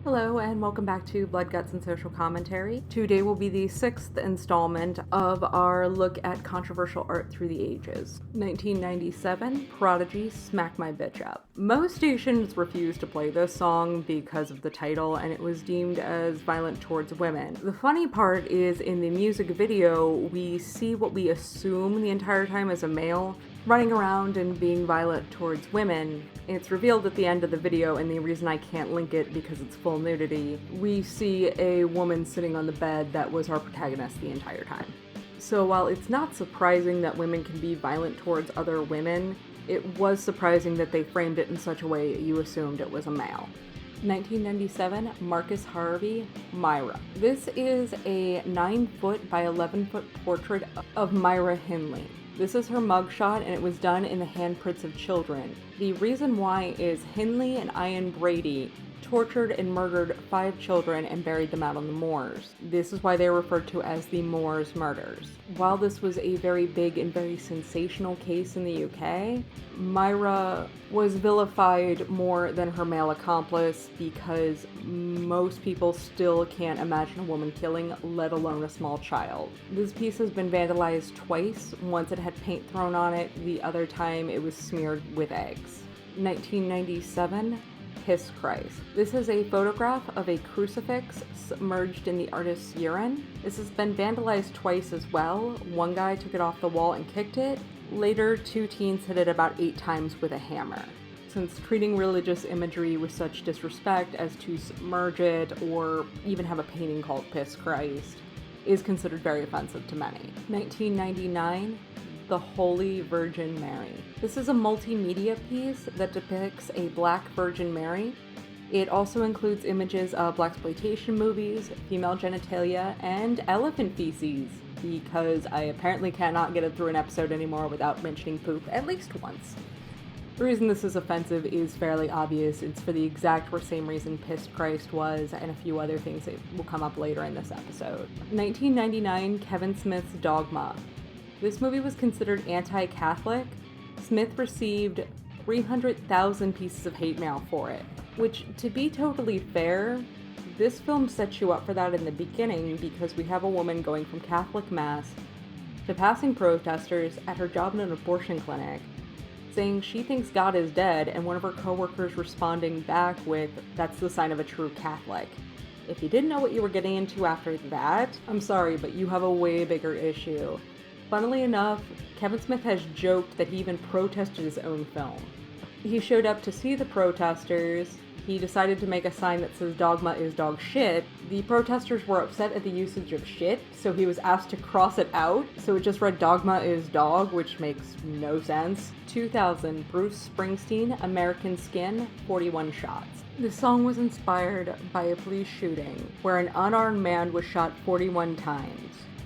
Hello and welcome back to Blood, Guts, and Social Commentary. Today will be the 6th installment of our look at controversial art through the ages. 1997, Prodigy, Smack My Bitch Up. Most stations refused to play this song because of the title, and it was deemed as violent towards women. The funny part is in the music video, we see what we assume the entire time as a male running around and being violent towards women. It's revealed at the end of the video, and the reason I can't link it because it's full nudity, we see a woman sitting on the bed that was our protagonist the entire time. So while it's not surprising that women can be violent towards other women, it was surprising that they framed it in such a way you assumed it was a male. 1997, Marcus Harvey, Myra. This is a 9-foot by 11-foot portrait of Myra Hindley. This is her mugshot, and it was done in the handprints of children. The reason why is Hindley and Ian Brady tortured and murdered 5 children and buried them out on the moors. This is why they are referred to as the Moors murders. While this was a very big and very sensational case in the UK, Myra was vilified more than her male accomplice because most people still can't imagine a woman killing, let alone a small child. This piece has been vandalized twice. Once it had paint thrown on it, the other time it was smeared with eggs. 1997, Piss Christ. This is a photograph of a crucifix submerged in the artist's urine. This has been vandalized twice as well. One guy took it off the wall and kicked it. Later, 2 teens hit it about 8 times with a hammer. Since treating religious imagery with such disrespect as to submerge it or even have a painting called Piss Christ is considered very offensive to many. 1999, The Holy Virgin Mary. This is a multimedia piece that depicts a Black Virgin Mary. It also includes images of blaxploitation movies, female genitalia, and elephant feces, because I apparently cannot get it through an episode anymore without mentioning poop at least once. The reason this is offensive is fairly obvious. It's for the exact same reason Pissed Christ was, and a few other things that will come up later in this episode. 1999, Kevin Smith's Dogma. This movie was considered anti-Catholic. Smith received 300,000 pieces of hate mail for it, which, to be totally fair, this film sets you up for that in the beginning because we have a woman going from Catholic Mass to passing protesters at her job in an abortion clinic, saying she thinks God is dead, and one of her coworkers responding back with, "That's the sign of a true Catholic." If you didn't know what you were getting into after that, I'm sorry, but you have a way bigger issue. Funnily enough, Kevin Smith has joked that he even protested his own film. He showed up to see the protesters. He decided to make a sign that says "Dogma is dog shit." The protesters were upset at the usage of shit, so he was asked to cross it out, so it just read "Dogma is dog," which makes no sense. 2000, Bruce Springsteen, American Skin, 41 Shots. This song was inspired by a police shooting where an unarmed man was shot 41 times.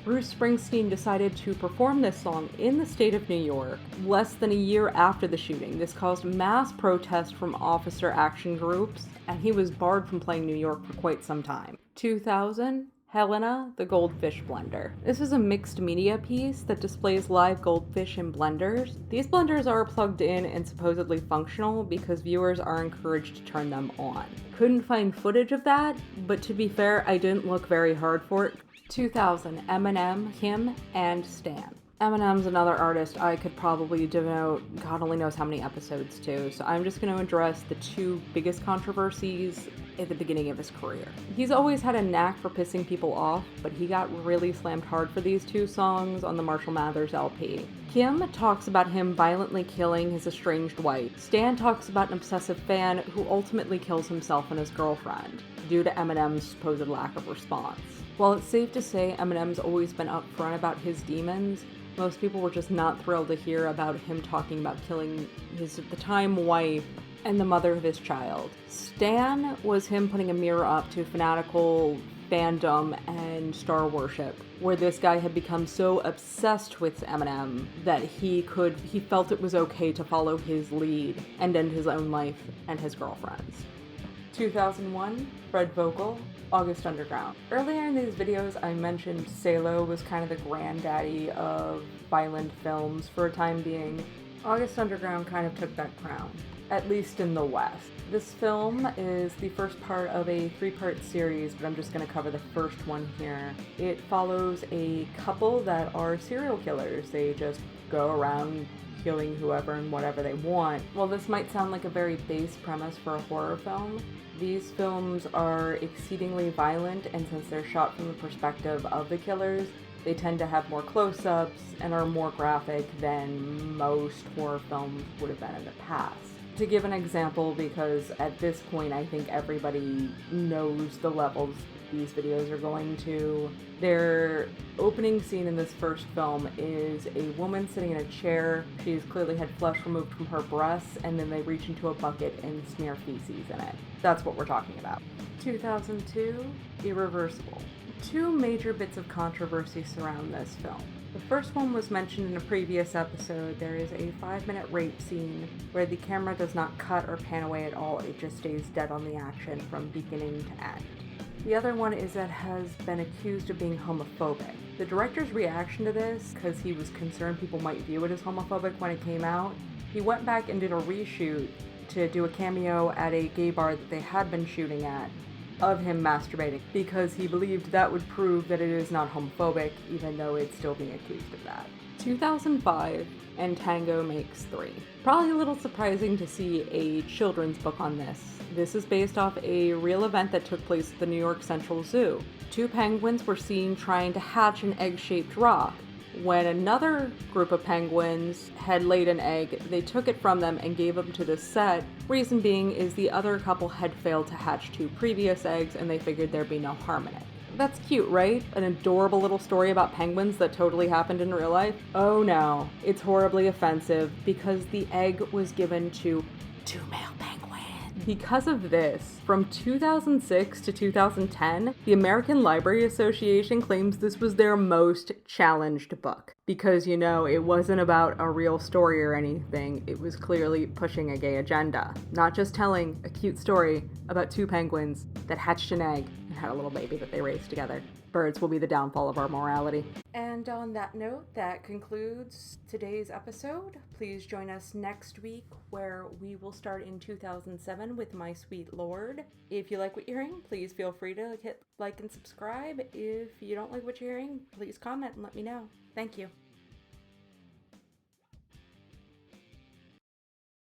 Bruce Springsteen decided to perform this song in the state of New York less than a year after the shooting. This caused mass protest from officer action groups, and he was barred from playing New York for quite some time. 2000, Helena, the Goldfish Blender. This is a mixed media piece that displays live goldfish in blenders. These blenders are plugged in and supposedly functional because viewers are encouraged to turn them on. Couldn't find footage of that, but to be fair, I didn't look very hard for it. 2000, Eminem, Kim, and Stan. Eminem's another artist I could probably devote God only knows how many episodes to, so I'm just going to address the 2 biggest controversies at the beginning of his career. He's always had a knack for pissing people off, but he got really slammed hard for these 2 songs on the Marshall Mathers LP. Kim talks about him violently killing his estranged wife. Stan talks about an obsessive fan who ultimately kills himself and his girlfriend due to Eminem's supposed lack of response. While it's safe to say Eminem's always been upfront about his demons, most people were just not thrilled to hear about him talking about killing his, at the time, wife and the mother of his child. Stan was him putting a mirror up to fanatical fandom and star worship, where this guy had become so obsessed with Eminem that he felt it was okay to follow his lead and end his own life and his girlfriend's. 2001, Fred Vogel, August Underground. Earlier in these videos, I mentioned Salo was kind of the granddaddy of violent films for a time being. August Underground kind of took that crown, at least in the West. This film is the first part of a three-part series, but I'm just going to cover the first one here. It follows a couple that are serial killers. They just go around killing whoever and whatever they want. While this might sound like a very base premise for a horror film, these films are exceedingly violent, and since they're shot from the perspective of the killers, they tend to have more close-ups and are more graphic than most horror films would have been in the past. To give an example, because at this point I think everybody knows the levels these videos are going to, their opening scene in this first film is a woman sitting in a chair. She's clearly had flesh removed from her breasts, and then they reach into a bucket and smear feces in it. That's what we're talking about. 2002, Irreversible. Two major bits of controversy surround this film. The first one was mentioned in a previous episode. There is a 5-minute rape scene where the camera does not cut or pan away at all. It just stays dead on the action from beginning to end. The other one is that has been accused of being homophobic. The director's reaction to this, because he was concerned people might view it as homophobic when it came out, he went back and did a reshoot to do a cameo at a gay bar that they had been shooting at of him masturbating, because he believed that would prove that it is not homophobic, even though it's still being accused of that. 2005, and Tango Makes 3. Probably a little surprising to see a children's book on this. This is based off a real event that took place at the New York Central Zoo. Two penguins were seen trying to hatch an egg-shaped rock. When another group of penguins had laid an egg, they took it from them and gave them to the set. Reason being is the other couple had failed to hatch 2 previous eggs, and they figured there'd be no harm in it. That's cute, right? An adorable little story about penguins that totally happened in real life? Oh no, it's horribly offensive because the egg was given to 2 male penguins. Because of this, from 2006 to 2010, the American Library Association claims this was their most challenged book. Because, you know, it wasn't about a real story or anything, it was clearly pushing a gay agenda. Not just telling a cute story about 2 penguins that hatched an egg and had a little baby that they raised together. Birds will be the downfall of our morality. And on that note, that concludes today's episode. Please join us next week where we will start in 2007 with My Sweet Lord. If you like what you're hearing, please feel free to hit like and subscribe. If you don't like what you're hearing, please comment and let me know. Thank you.